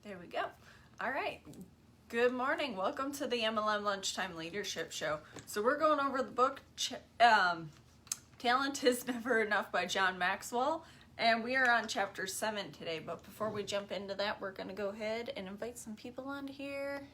There we go. All right. Good morning. Welcome to the MLM Lunchtime Leadership Show. So we're going over the book Talent is Never Enough by John Maxwell. And we are on chapter 7 today. But before we jump into that, we're going to go ahead and invite some people on here.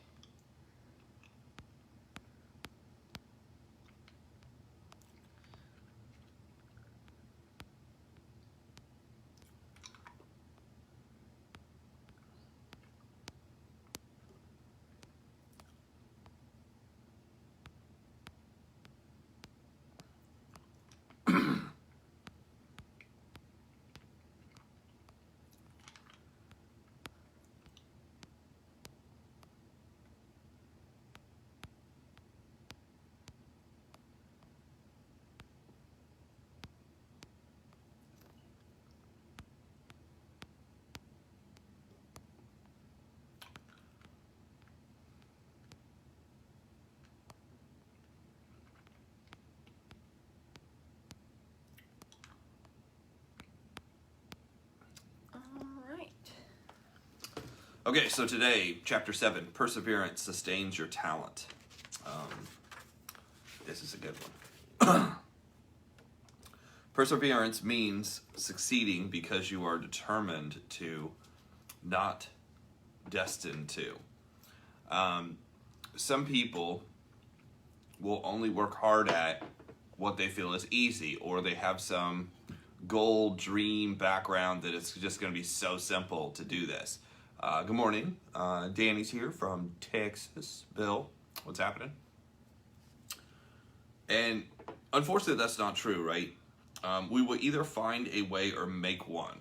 Okay, so today, chapter 7, Perseverance Sustains Your Talent. This is a good one. Perseverance means succeeding because you are determined to, not destined to. Some people will only work hard at what they feel is easy, or they have some goal, dream, background that it's just going to be so simple to do this. Good morning. Danny's here from Texas. Bill, what's happening? And unfortunately, that's not true, right? We will either find a way or make one.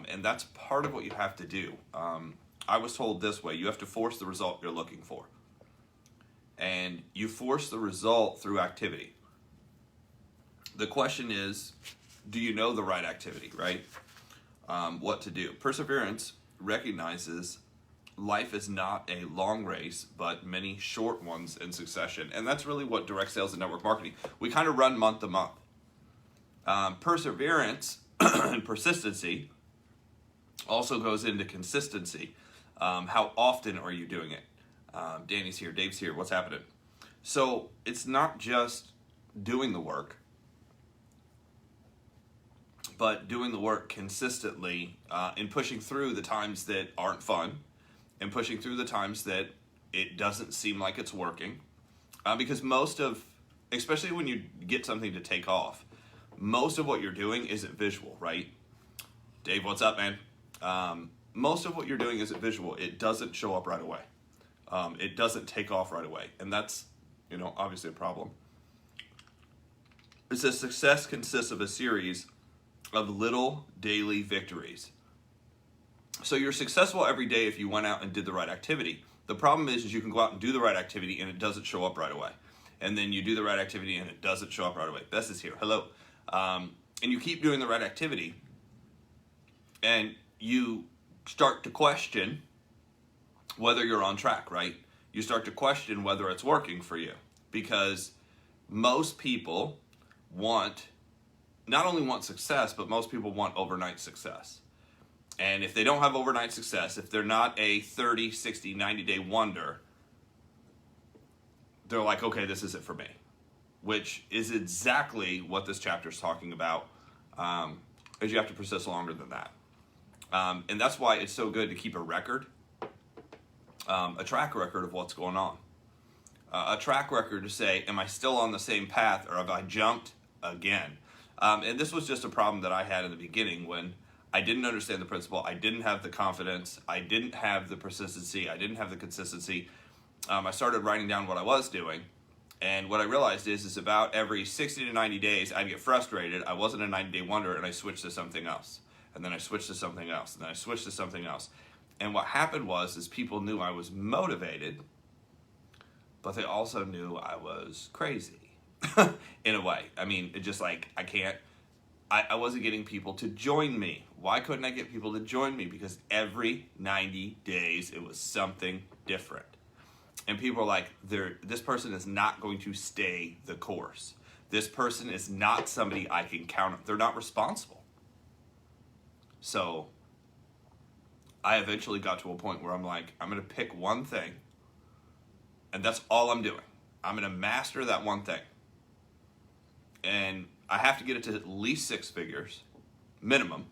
And that's part of what you have to do. I was told this way: you have to force the result you're looking for. And you force the result through activity. The question is, do you know the right activity, right? What to do. Perseverance recognizes life is not a long race, but many short ones in succession. And that's really what direct sales and network marketing, we kind of run month to month. Perseverance and persistency also goes into consistency. How often are you doing it? Danny's here, Dave's here, what's happening? So it's not just doing the work, but doing the work consistently and pushing through the times that aren't fun and pushing through the times that it doesn't seem like it's working. Because most of, especially when you get something to take off, most of what you're doing isn't visual, right? Dave, what's up, man? Most of what you're doing isn't visual. It doesn't show up right away. It doesn't take off right away. And that's, obviously a problem. It says success consists of a series of little daily victories. So you're successful every day if you went out and did the right activity. The problem is you can go out and do the right activity and it doesn't show up right away. And then you do the right activity and it doesn't show up right away. Bess is here. Hello. And you keep doing the right activity and you start to question whether you're on track, right? You start to question whether it's working for you, because most people not only want success, but most people want overnight success. And if they don't have overnight success, if they're not a 30, 60, 90-day wonder, they're like, okay, this is it for me. Which is exactly what this chapter is talking about, is you have to persist longer than that. And that's why it's so good to keep a record, a track record of what's going on. A track record to say, am I still on the same path, or have I jumped again? And this was just a problem that I had in the beginning when I didn't understand the principle. I didn't have the confidence. I didn't have the persistency. I didn't have the consistency. I started writing down what I was doing. And what I realized is about every 60 to 90 days, I'd get frustrated. I wasn't a 90-day wonder, and I switched to something else. And then I switched to something else. And then I switched to something else. And what happened is people knew I was motivated, but they also knew I was crazy. In a way. I mean, it just like, I wasn't getting people to join me. Why couldn't I get people to join me? Because every 90 days it was something different. And people are like, this person is not going to stay the course. This person is not somebody I can count on. They're not responsible. So I eventually got to a point where I'm like, I'm going to pick one thing, and that's all I'm doing. I'm going to master that one thing. And I have to get it to at least 6 figures, minimum.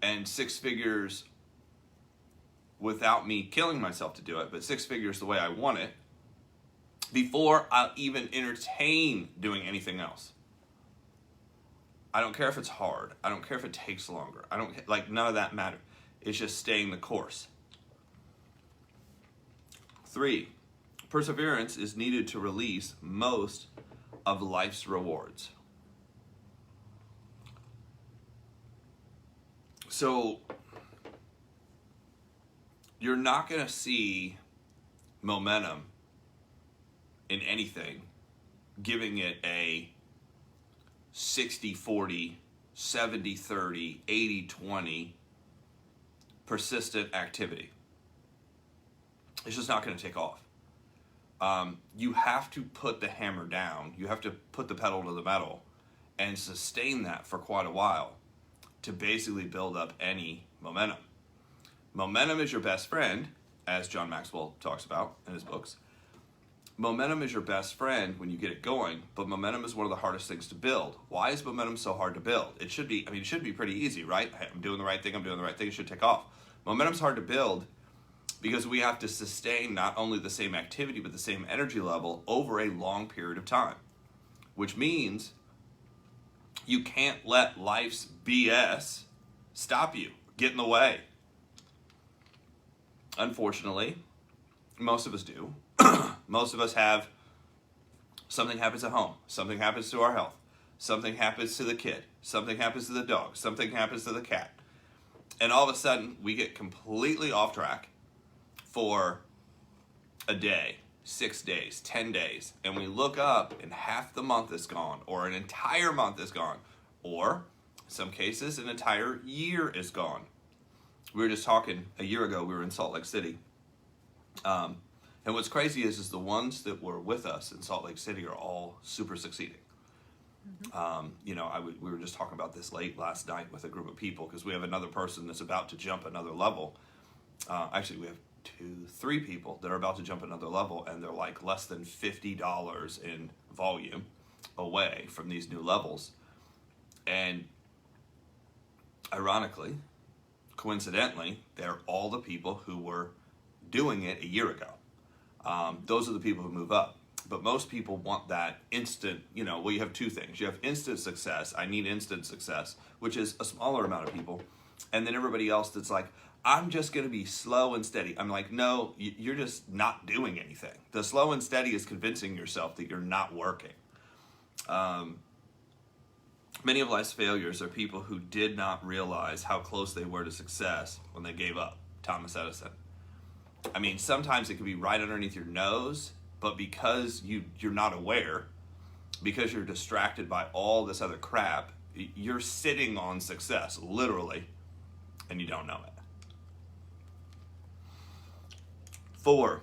And 6 figures without me killing myself to do it, but 6 figures the way I want it, before I'll even entertain doing anything else. I don't care if it's hard. I don't care if it takes longer. I don't, like, none of that matters. It's just staying the course. 3, perseverance is needed to release most of life's rewards. So, you're not going to see momentum in anything giving it a 60-40, 70-30, 80-20 persistent activity. It's just not going to take off. You have to put the hammer down. You have to put the pedal to the metal and sustain that for quite a while to basically build up any momentum. Momentum is your best friend, as John Maxwell talks about in his books. Momentum is your best friend when you get it going, but momentum is one of the hardest things to build. Why is momentum so hard to build? It should be pretty easy, right? I'm doing the right thing, it should take off. Momentum's hard to build because we have to sustain not only the same activity, but the same energy level over a long period of time, which means you can't let life's BS stop you, get in the way. Unfortunately, most of us do. Most of us have something happens at home, something happens to our health, something happens to the kid, something happens to the dog, something happens to the cat. And all of a sudden, we get completely off track for a day, 6 days, 10 days, and we look up and half the month is gone, or an entire month is gone, or in some cases, an entire year is gone. We were just talking a year ago, we were in Salt Lake City. And what's crazy is the ones that were with us in Salt Lake City are all super succeeding. Mm-hmm. We were just talking about this late last night with a group of people because we have another person that's about to jump another level. Actually, we have 3 people that are about to jump another level, and they're like less than $50 in volume away from these new levels. And ironically, coincidentally, they're all the people who were doing it a year ago. Those are the people who move up. But most people want that instant, you have 2 things. You have instant success. I need instant success, which is a smaller amount of people. And then everybody else that's like, I'm just going to be slow and steady. I'm like, no, you're just not doing anything. The slow and steady is convincing yourself that you're not working. Many of life's failures are people who did not realize how close they were to success when they gave up. Thomas Edison. I mean, sometimes it can be right underneath your nose, but because you're not aware, because you're distracted by all this other crap, you're sitting on success, literally, and you don't know it. 4,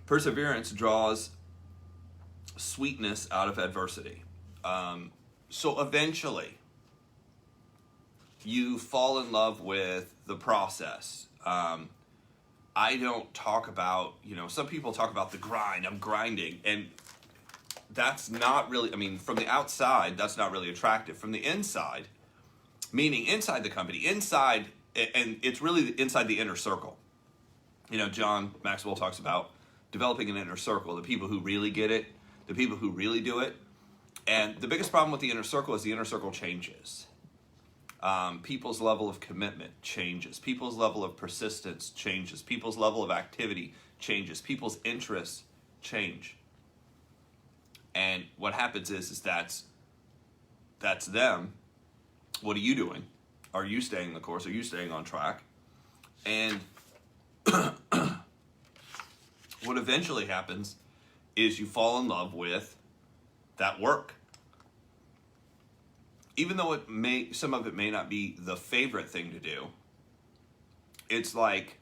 perseverance draws sweetness out of adversity. So eventually, you fall in love with the process. I don't talk about, some people talk about the grind, I'm grinding, and that's not really, from the outside, that's not really attractive. From the inside, meaning inside the company, inside, and it's really inside the inner circle. John Maxwell talks about developing an inner circle, the people who really get it, the people who really do it. And the biggest problem with the inner circle is the inner circle changes. People's level of commitment changes. People's level of persistence changes. People's level of activity changes. People's interests change. And what happens is that's them. What are you doing? Are you staying the course? Are you staying on track? And what eventually happens is you fall in love with that work. Even though some of it may not be the favorite thing to do, it's like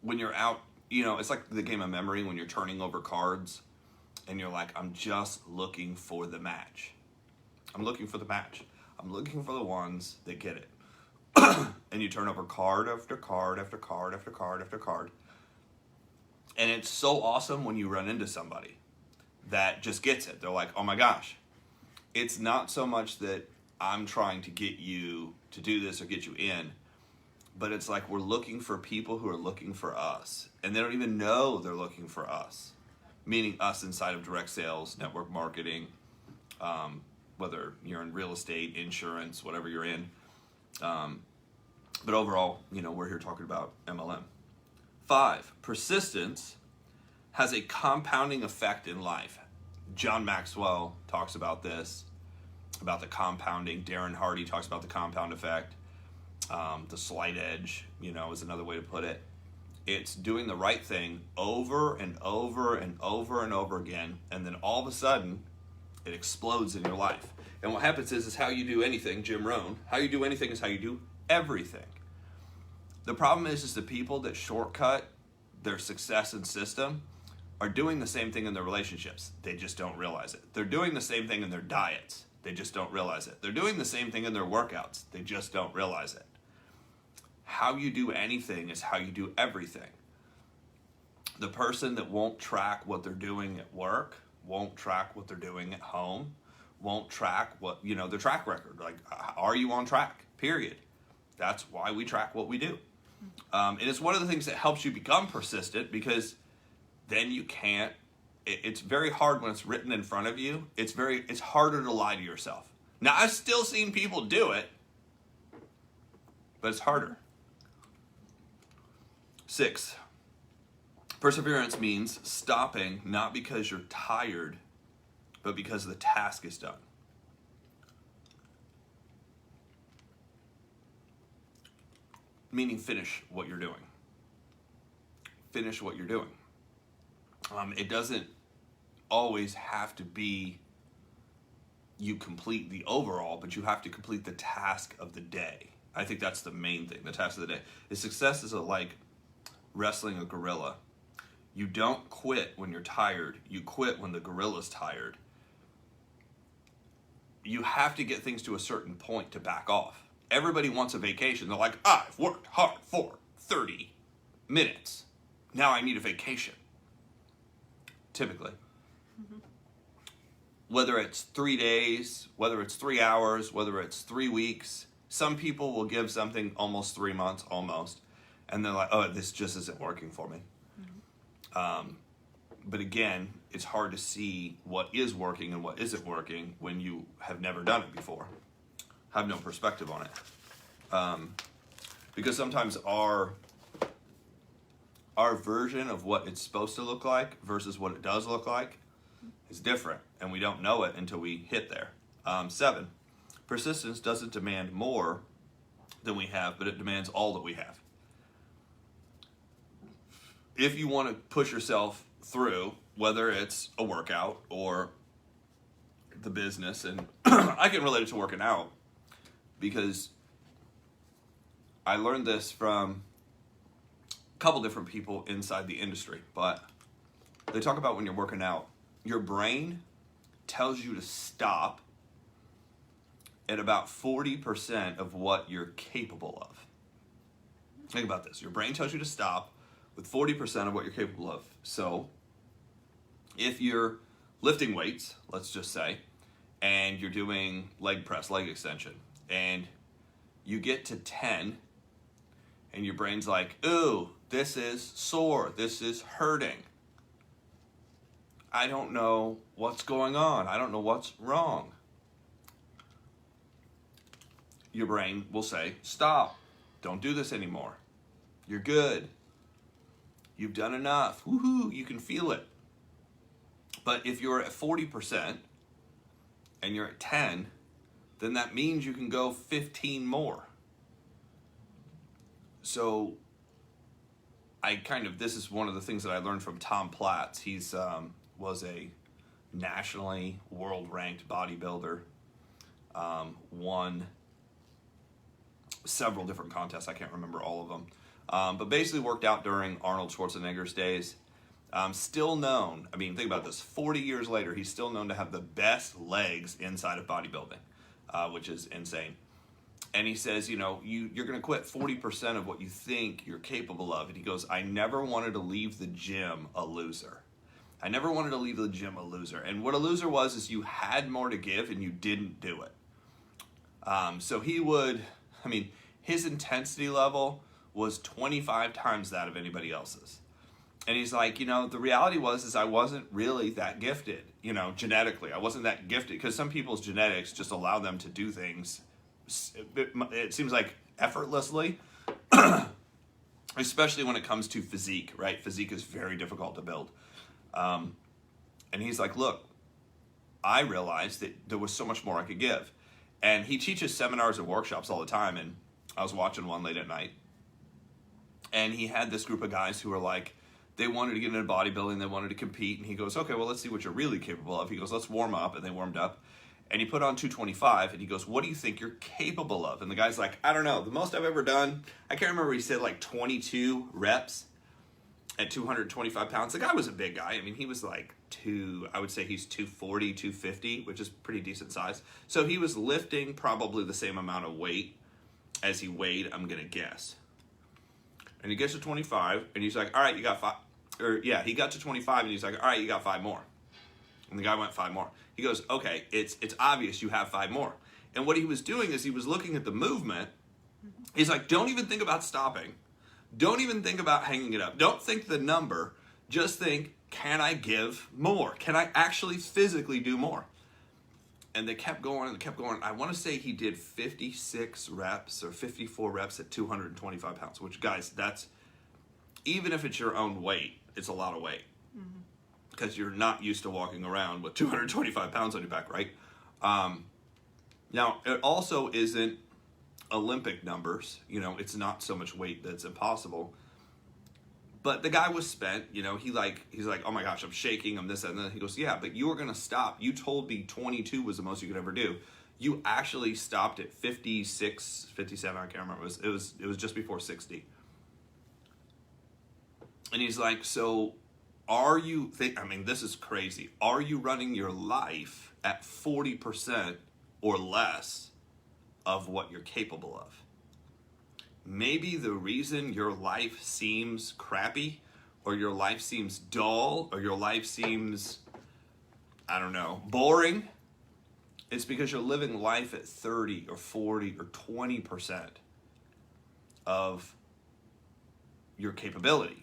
when you're out, it's like the game of memory when you're turning over cards and you're like, I'm just looking for the match. I'm looking for the match. I'm looking for the ones that get it. and you turn over card after card after card after card after card. And it's so awesome when you run into somebody that just gets it. They're like, oh my gosh. It's not so much that I'm trying to get you to do this or get you in, but it's like we're looking for people who are looking for us. And they don't even know they're looking for us. Meaning us inside of direct sales, network marketing, whether you're in real estate, insurance, whatever you're in. But overall, we're here talking about MLM. 5, persistence has a compounding effect in life. John Maxwell talks about this, about the compounding. Darren Hardy talks about the compound effect. The slight edge, is another way to put it. It's doing the right thing over and over and over and over again, and then all of a sudden, it explodes in your life. And what happens is how you do anything, Jim Rohn, how you do anything is how you do everything. The problem is the people that shortcut their success and system are doing the same thing in their relationships. They just don't realize it. They're doing the same thing in their diets. They just don't realize it. They're doing the same thing in their workouts. They just don't realize it. How you do anything is how you do everything. The person that won't track what they're doing at work, won't track what they're doing at home, won't track what, their track record. Like, are you on track? Period. That's why we track what we do. And it's one of the things that helps you become persistent, because then you can't, it's very hard when it's written in front of you. It's harder to lie to yourself. Now, I've still seen people do it, but it's harder. 6, perseverance means stopping not because you're tired, but because the task is done. Meaning finish what you're doing. Finish what you're doing. It doesn't always have to be you complete the overall, but you have to complete the task of the day. I think that's the main thing, the task of the day. The success is like wrestling a gorilla. You don't quit when you're tired. You quit when the gorilla's tired. You have to get things to a certain point to back off. Everybody wants a vacation. They're like, I've worked hard for 30 minutes. Now I need a vacation. Typically. Mm-hmm. Whether it's 3 days, whether it's 3 hours, whether it's 3 weeks, some people will give something almost 3 months, almost. And they're like, oh, this just isn't working for me. Mm-hmm. But again, it's hard to see what is working and what isn't working when you have never done it before. Have no perspective on it. Because sometimes our version of what it's supposed to look like versus what it does look like is different. And we don't know it until we hit there. 7, persistence doesn't demand more than we have, but it demands all that we have. If you want to push yourself through, whether it's a workout or the business, and I can relate it to working out because I learned this from a couple different people inside the industry, but they talk about when you're working out, your brain tells you to stop at about 40% of what you're capable of. Think about this. Your brain tells you to stop with 40% of what you're capable of. So if you're lifting weights, let's just say, and you're doing leg press, leg extension, and you get to 10, and your brain's like, ooh, this is sore, this is hurting. I don't know what's going on. I don't know what's wrong. Your brain will say, stop, don't do this anymore. You're good. You've done enough. Woohoo, you can feel it. But if you're at 40% and you're at 10, then that means you can go 15 more. So this is one of the things that I learned from Tom Platz. He's was a nationally world-ranked bodybuilder, won several different contests. I can't remember all of them. But basically worked out during Arnold Schwarzenegger's days. Still known, think about this, 40 years later, he's still known to have the best legs inside of bodybuilding, which is insane. And he says, you know, you're going to quit 40% of what you think you're capable of. And he goes, I never wanted to leave the gym a loser. I never wanted to leave the gym a loser. And what a loser was is you had more to give and you didn't do it. So he would, I mean, his intensity level was 25 times that of anybody else's. And he's like, you know, the reality is I wasn't really that gifted, you know, genetically. I wasn't that gifted because some people's genetics just allow them to do things, it seems like effortlessly, especially when it comes to physique, right? Physique is very difficult to build. And he's like, look, I realized that there was so much more I could give. And he teaches seminars and workshops all the time. And I was watching one late at night. And he had this group of guys who were like, they wanted to get into bodybuilding, they wanted to compete. And he goes, okay, well, let's see what you're really capable of. He goes, let's warm up. And they warmed up. And he put on 225. And he goes, what do you think you're capable of? And the guy's like, I don't know. The most I've ever done, I can't remember, he said like 22 reps at 225 pounds. The guy was a big guy. I mean, he was like I would say he's 240, 250, which is pretty decent size. So he was lifting probably the same amount of weight as he weighed, I'm going to guess. And he gets to 25, and he's like, all right, you got 5. Or, yeah, he got to 25, and he's like, all right, you got 5 more. And the guy went 5 more. He goes, okay, it's obvious you have 5 more. And what he was doing is he was looking at the movement. He's like, don't even think about stopping. Don't even think about hanging it up. Don't think the number. Just think, can I give more? Can I actually physically do more? And they kept going and kept going. I want to say he did 56 reps or 54 reps at 225 pounds, which, guys, that's, even if it's your own weight, it's a lot of weight. Because you're not used to walking around with 225 pounds on your back, right? Now, it also isn't Olympic numbers. You know, it's not so much weight that's impossible. But the guy was spent, you know, he's like, oh my gosh, I'm shaking, I'm this, and then he goes, yeah, but you were going to stop. You told me 22 was the most you could ever do. You actually stopped at 56, 57, I can't remember. It was just before 60. And he's like, so are you, I mean, this is crazy. Are you running your life at 40% or less of what you're capable of? Maybe the reason your life seems crappy, or your life seems dull, or your life seems, I don't know, boring, it's because you're living life at 30 or 40 or 20% of your capability,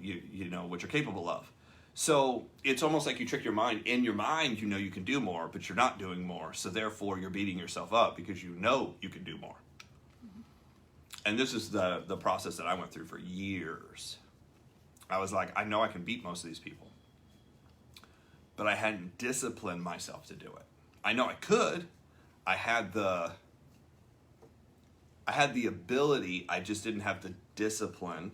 you know, what you're capable of. So it's almost like you trick your mind. In your mind, you know you can do more, but you're not doing more. So therefore, you're beating yourself up because you know you can do more. And this is the process that I went through for years. I was like, I know I can beat most of these people, but I hadn't disciplined myself to do it. I know I could. I had the ability. I just didn't have the discipline.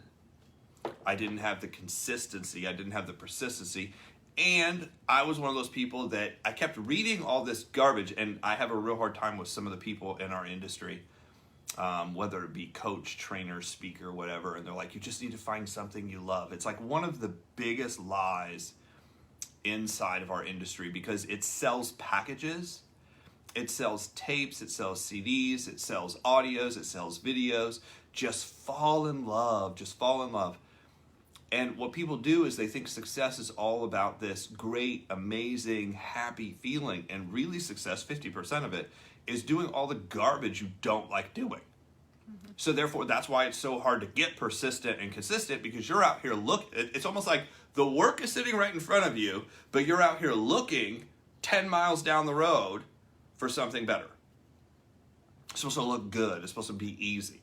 I didn't have the consistency. I didn't have the persistency. And I was one of those people that I kept reading all this garbage, and I have a real hard time with some of the people in our industry. Whether it be coach, trainer, speaker, whatever, and they're like, you just need to find something you love. It's like one of the biggest lies inside of our industry because it sells packages, it sells tapes, it sells CDs, it sells audios, it sells videos. Just fall in love, just fall in love. And what people do is they think success is all about this great, amazing, happy feeling, and really success, 50% of it, is doing all the garbage you don't like doing. So therefore, that's why it's so hard to get persistent and consistent, because you're out here it's almost like the work is sitting right in front of you, but you're out here looking 10 miles down the road for something better. It's supposed to look good. It's supposed to be easy.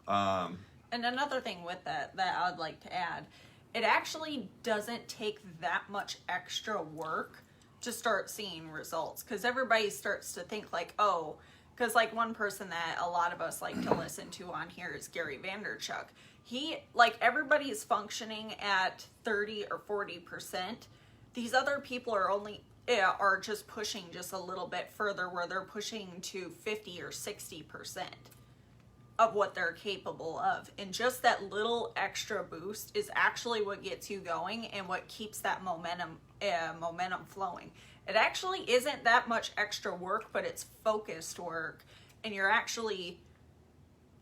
And another thing with that I would like to add, it actually doesn't take that much extra work to start seeing results, because everybody starts to think like, oh, because like one person that a lot of us like to listen to on here is Gary Vaynerchuk. He, like, everybody's functioning at 30 or 40%. These other people are just pushing just a little bit further, where they're pushing to 50 or 60% of what they're capable of. And just that little extra boost is actually what gets you going and what keeps that momentum flowing. It actually isn't that much extra work, but it's focused work. and you're actually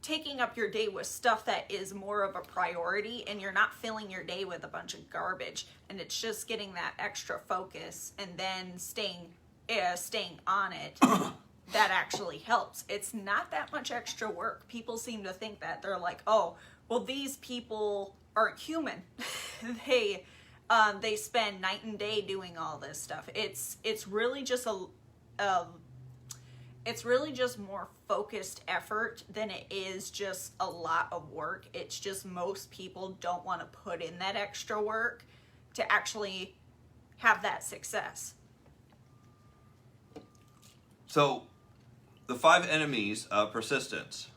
taking up your day with stuff that is more of a priority, and you're not filling your day with a bunch of garbage, and it's just getting that extra focus and then staying on it, that actually helps. It's not that much extra work. People seem to think that. They're like, oh, well, these people aren't human. They spend night and day doing all this stuff. It's really just it's really just more focused effort than it is just a lot of work. It's just most people don't want to put in that extra work to actually have that success. So, the 5 enemies of persistence.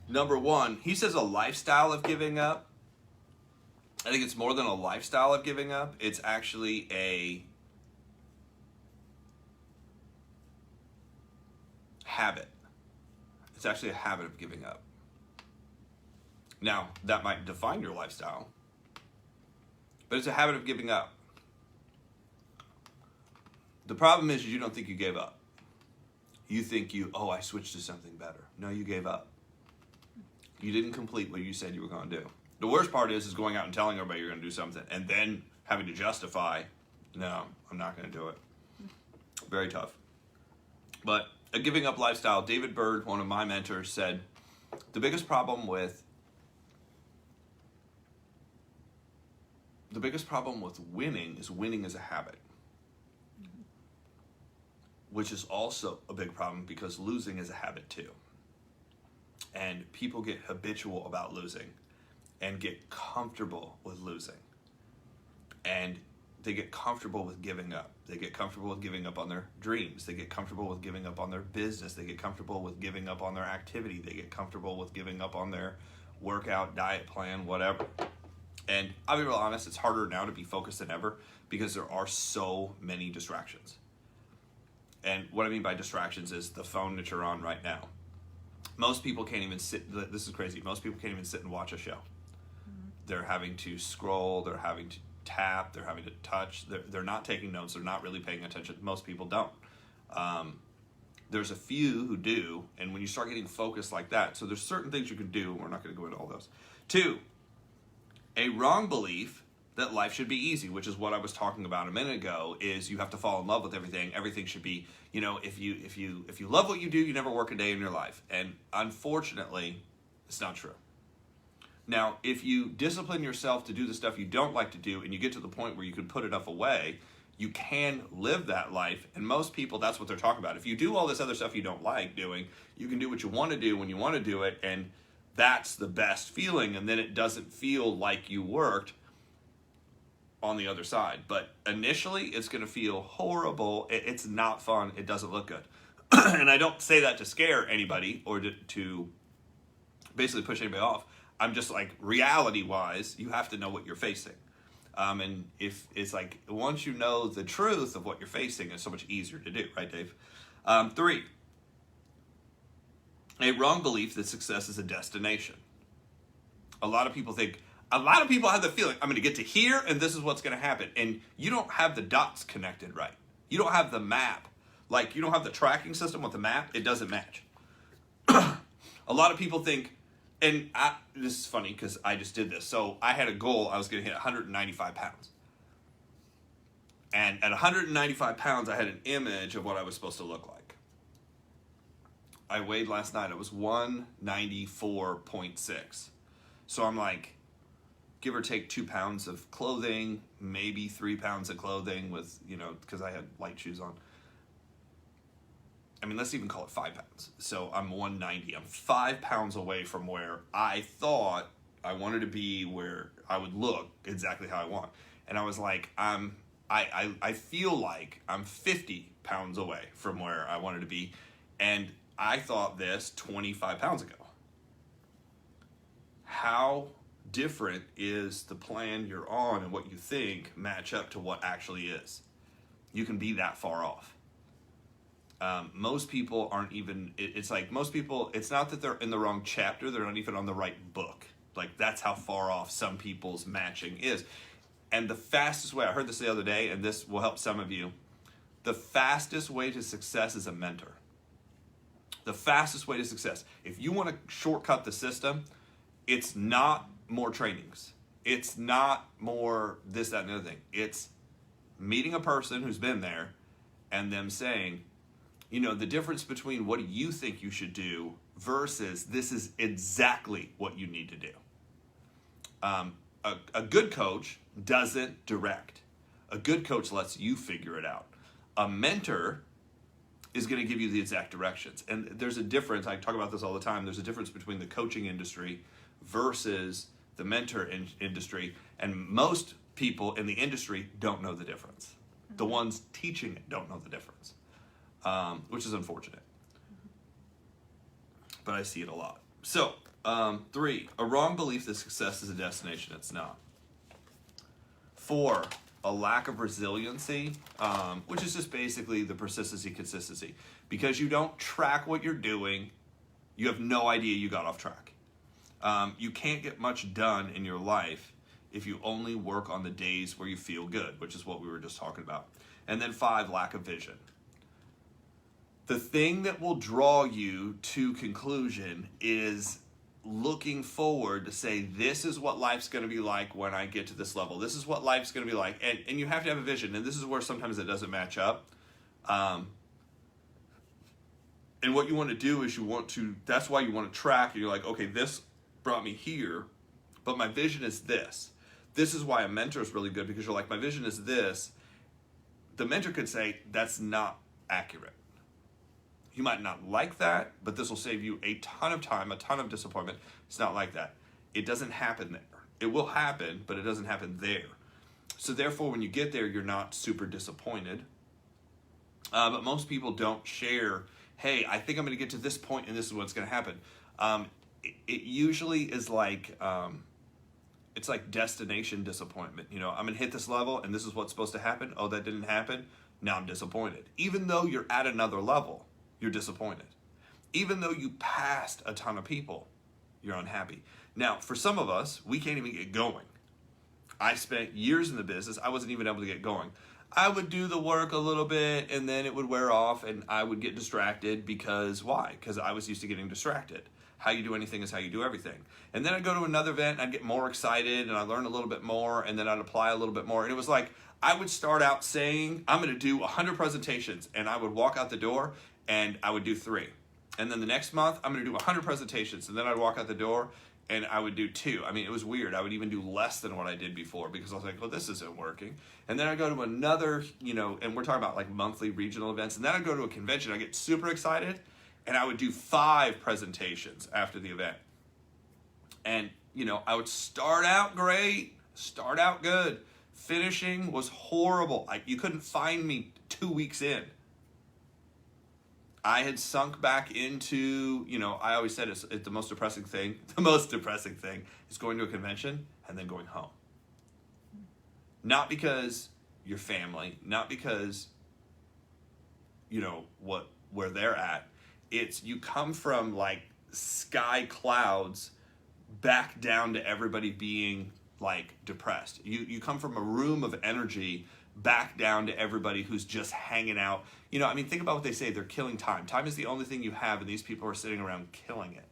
Number 1, he says a lifestyle of giving up. I think it's more than a lifestyle of giving up. It's actually a habit. It's actually a habit of giving up. Now, that might define your lifestyle, but it's a habit of giving up. The problem is you don't think you gave up. You think I switched to something better. No, you gave up. You didn't complete what you said you were going to do. The worst part is going out and telling everybody you're going to do something and then having to justify, no, I'm not going to do it. Very tough. But a giving up lifestyle, David Bird, one of my mentors, said, the biggest problem with winning is winning as a habit. Which is also a big problem because losing is a habit too. And people get habitual about losing and get comfortable with losing. And they get comfortable with giving up. They get comfortable with giving up on their dreams. They get comfortable with giving up on their business. They get comfortable with giving up on their activity. They get comfortable with giving up on their workout, diet plan, whatever. And I'll be real honest, it's harder now to be focused than ever because there are so many distractions. And what I mean by distractions is the phone that you're on right now. Most people can't even sit, this is crazy, most people can't even sit and watch a show. Mm-hmm. They're having to scroll, they're having to tap, they're having to touch, they're not taking notes, they're not really paying attention. Most people don't. There's a few who do, and when you start getting focused like that, so there's certain things you can do, we're not going to go into all those. 2, a wrong belief that life should be easy, which is what I was talking about a minute ago, is you have to fall in love with everything. Everything should be, if you love what you do, you never work a day in your life. And unfortunately, it's not true. Now, if you discipline yourself to do the stuff you don't like to do and you get to the point where you can put enough away, you can live that life. And most people, that's what they're talking about. If you do all this other stuff you don't like doing, you can do what you want to do when you want to do it, and that's the best feeling. And then it doesn't feel like you worked on the other side. But initially, it's going to feel horrible. It's not fun. It doesn't look good. And I don't say that to scare anybody or to basically push anybody off. I'm just like, reality-wise, you have to know what you're facing. And if it's like, once you know the truth of what you're facing, it's so much easier to do, right, Dave? 3, a wrong belief that success is a destination. A lot of people have the feeling, I'm going to get to here and this is what's going to happen. And you don't have the dots connected right. You don't have the map. Like, you don't have the tracking system with the map. It doesn't match. A lot of people think, and this is funny because I just did this. So I had a goal. I was going to hit 195 pounds. And at 195 pounds, I had an image of what I was supposed to look like. I weighed last night. I was 194.6. So I'm like, give or take 2 pounds of clothing, maybe 3 pounds of clothing with, because I had light shoes on. I mean, let's even call it 5 pounds. So I'm 190. I'm 5 pounds away from where I thought I wanted to be, where I would look exactly how I want. And I was like, I feel like I'm 50 pounds away from where I wanted to be. And I thought this 25 pounds ago. How different is the plan you're on and what you think match up to what actually is? You can be that far off. Most people aren't even, it's like most people, it's not that they're in the wrong chapter, they're not even on the right book. Like, that's how far off some people's matching is. And the fastest way, I heard this the other day, and this will help some of you, The fastest way to success is a mentor. The fastest way to success. If you want to shortcut the system, it's not more trainings. It's not more this, that, and the other thing. It's meeting a person who's been there and them saying, the difference between what do you think you should do versus this is exactly what you need to do. A good coach doesn't direct. A good coach lets you figure it out. A mentor is going to give you the exact directions. And there's a difference. I talk about this all the time. There's a difference between the coaching industry versus the mentor industry. And most people in the industry don't know the difference. The ones teaching it don't know the difference, which is unfortunate. But I see it a lot. So, 3, a wrong belief that success is a destination. It's not. 4, a lack of resiliency, which is just basically the consistency. Because you don't track what you're doing, you have no idea you got off track. You can't get much done in your life if you only work on the days where you feel good, which is what we were just talking about. And then 5, lack of vision. The thing that will draw you to conclusion is looking forward to say, this is what life's going to be like when I get to this level. This is what life's going to be like. And you have to have a vision. And this is where sometimes it doesn't match up. And what you want to do is that's why you want to track. And you're like, okay, this brought me here, but my vision is this. This is why a mentor is really good, because you're like, my vision is this. The mentor could say, that's not accurate. You might not like that, but this will save you a ton of time, a ton of disappointment. It's not like that. It doesn't happen there. It will happen, but it doesn't happen there. So therefore, when you get there, you're not super disappointed. But most people don't share, hey, I think I'm going to get to this point and this is what's going to happen. It usually is like, it's like destination disappointment. I'm going to hit this level and this is what's supposed to happen. Oh, that didn't happen. Now I'm disappointed. Even though you're at another level, you're disappointed. Even though you passed a ton of people, you're unhappy. Now, for some of us, we can't even get going. I spent years in the business. I wasn't even able to get going. I would do the work a little bit and then it would wear off and I would get distracted because why? Because I was used to getting distracted. How you do anything is how you do everything. And then I'd go to another event and I'd get more excited and I'd learn a little bit more and then I'd apply a little bit more. And it was like, I would start out saying, I'm going to do 100 presentations, and I would walk out the door and I would do 3. And then the next month, I'm going to do 100 presentations, and then I'd walk out the door and I would do 2. I mean, it was weird. I would even do less than what I did before because I was like, well, this isn't working. And then I'd go to another, and we're talking about like monthly regional events. And then I'd go to a convention. I get super excited and I would do 5 presentations after the event. And, I would start out great, start out good. Finishing was horrible. You couldn't find me 2 weeks in. I had sunk back into, I always said it's the most depressing thing. The most depressing thing is going to a convention and then going home. Not because your family, not because, where they're at. It's you come from like sky clouds back down to everybody being like depressed. You come from a room of energy back down to everybody who's just hanging out. Think about what they say. They're killing time. Time is the only thing you have, and these people are sitting around killing it.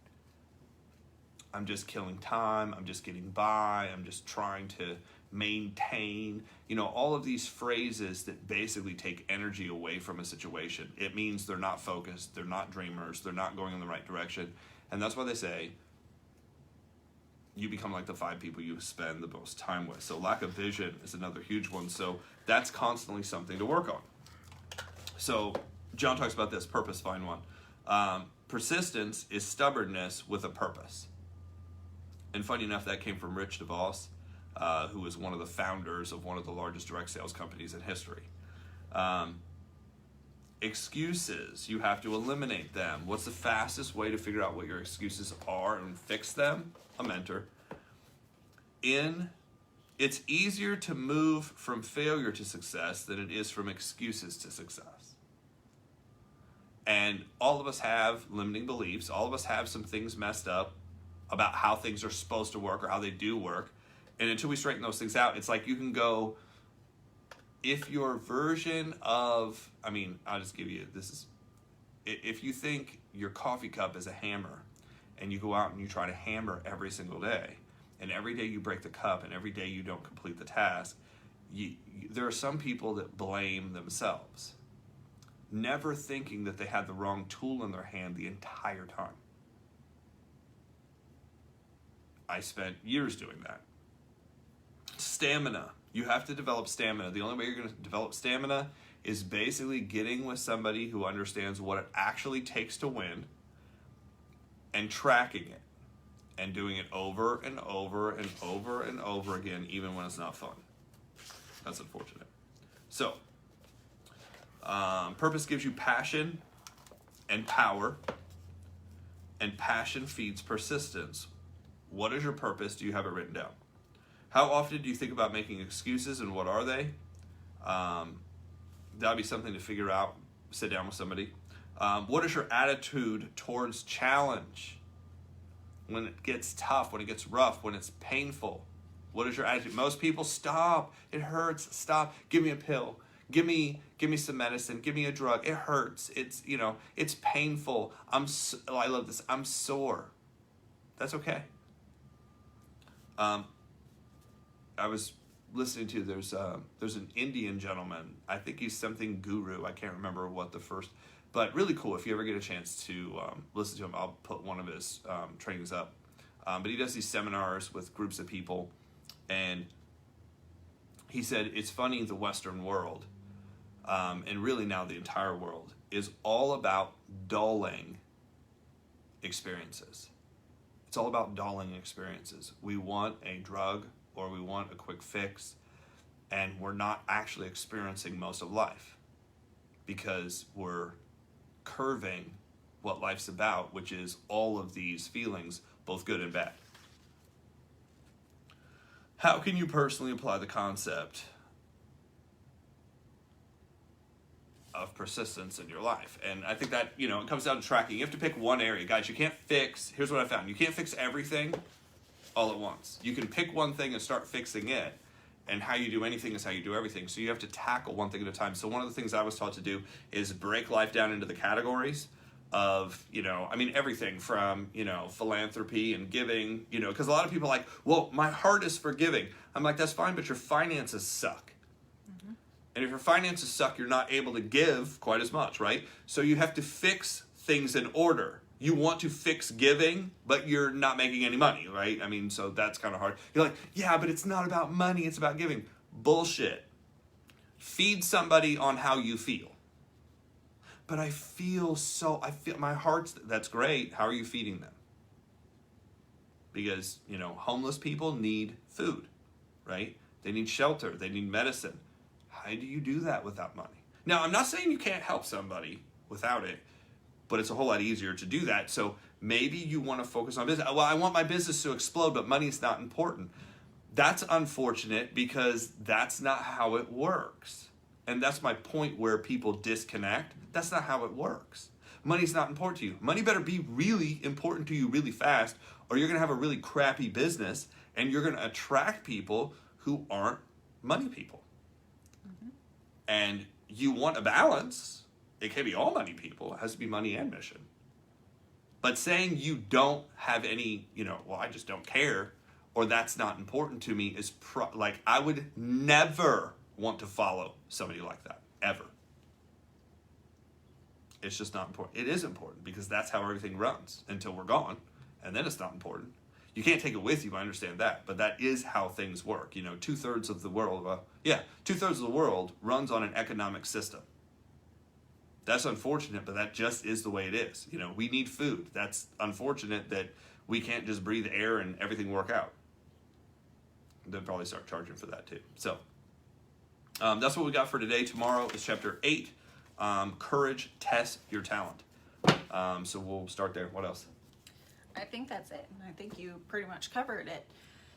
I'm just killing time. I'm just getting by. I'm just trying to maintain. All of these phrases that basically take energy away from a situation. It means they're not focused. They're not dreamers. They're not going in the right direction. And that's why they say you become like the 5 people you spend the most time with. So lack of vision is another huge one. So that's constantly something to work on. So John talks about this, purpose, find one. Persistence is stubbornness with a purpose. And funny enough, that came from Rich DeVos, who was one of the founders of one of the largest direct sales companies in history. Excuses, you have to eliminate them. What's the fastest way to figure out what your excuses are and fix them? A mentor. It's easier to move from failure to success than it is from excuses to success. And all of us have limiting beliefs. All of us have some things messed up about how things are supposed to work or how they do work. And until we straighten those things out, it's like you can go if your version of, I mean, I'll just give you, this is, if you think your coffee cup is a hammer and you go out and you try to hammer every single day, and every day you break the cup and every day you don't complete the task, there are some people that blame themselves, never thinking that they had the wrong tool in their hand the entire time. I spent years doing that. Stamina. You have to develop stamina. The only way you're going to develop stamina is basically getting with somebody who understands what it actually takes to win and tracking it and doing it over and over and over and over again, even when it's not fun. That's unfortunate. So, purpose gives you passion and power, and passion feeds persistence. What is your purpose? Do you have it written down? How often do you think about making excuses, and what are they? That'd be something to figure out. Sit down with somebody. What is your attitude towards challenge? When it gets tough, when it gets rough, when it's painful, what is your attitude? Most people, stop. It hurts. Stop. Give me a pill. Give me some medicine. Give me a drug. It hurts. It's, it's painful. I love this. I'm sore. That's okay. I was listening to, there's an Indian gentleman. I think he's something guru. I can't remember what the first, but really cool. If you ever get a chance to listen to him, I'll put one of his trainings up. But he does these seminars with groups of people, and he said it's funny, the Western world, and really now the entire world, is all about dulling experiences. It's all about dulling experiences. We want a drug or we want a quick fix, and we're not actually experiencing most of life because we're curving what life's about, which is all of these feelings, both good and bad. How can you personally apply the concept of persistence in your life? And I think that, it comes down to tracking. You have to pick one area. Guys, you can't fix, here's what I found. You can't fix everything all at once. You can pick one thing and start fixing it. And how you do anything is how you do everything. So you have to tackle one thing at a time. So one of the things I was taught to do is break life down into the categories of, everything from, philanthropy and giving, because a lot of people are like, well, my heart is for giving. I'm like, that's fine, but your finances suck. Mm-hmm. And if your finances suck, you're not able to give quite as much, right? So you have to fix things in order. You want to fix giving, but you're not making any money, right? So that's kind of hard. You're like, yeah, but it's not about money, it's about giving. Bullshit. Feed somebody on how you feel. But I feel my heart's, that's great. How are you feeding them? Because, homeless people need food, right? They need shelter, they need medicine. How do you do that without money? Now, I'm not saying you can't help somebody without it, but it's a whole lot easier to do that. So maybe you want to focus on business. Well, I want my business to explode, but money's not important. That's unfortunate because that's not how it works. And that's my point where people disconnect. That's not how it works. Money's not important to you. Money better be really important to you really fast, or you're going to have a really crappy business, and you're going to attract people who aren't money people. Mm-hmm. And you want a balance. It can't be all money people. It has to be money and mission. But saying you don't have any, I just don't care, or that's not important to me is I would never want to follow somebody like that, ever. It's just not important. It is important because that's how everything runs until we're gone, and then it's not important. You can't take it with you, I understand that, but that is how things work. 2/3 of the world, 2/3 of the world runs on an economic system. That's unfortunate, but that just is the way it is. We need food. That's unfortunate that we can't just breathe air and everything work out. They'll probably start charging for that too. So that's what we got for today. Tomorrow is chapter 8, Courage Tests Your Talent. So we'll start there. What else? I think that's it. I think you pretty much covered it.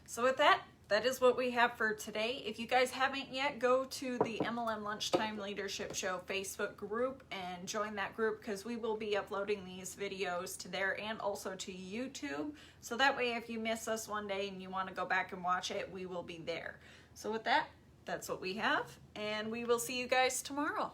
So with that is what we have for today. If you guys haven't yet, go to the MLM Lunchtime Leadership Show Facebook group and join that group, because we will be uploading these videos to there and also to YouTube. So that way, if you miss us one day and you want to go back and watch it, we will be there. So with that, that's what we have, and we will see you guys tomorrow.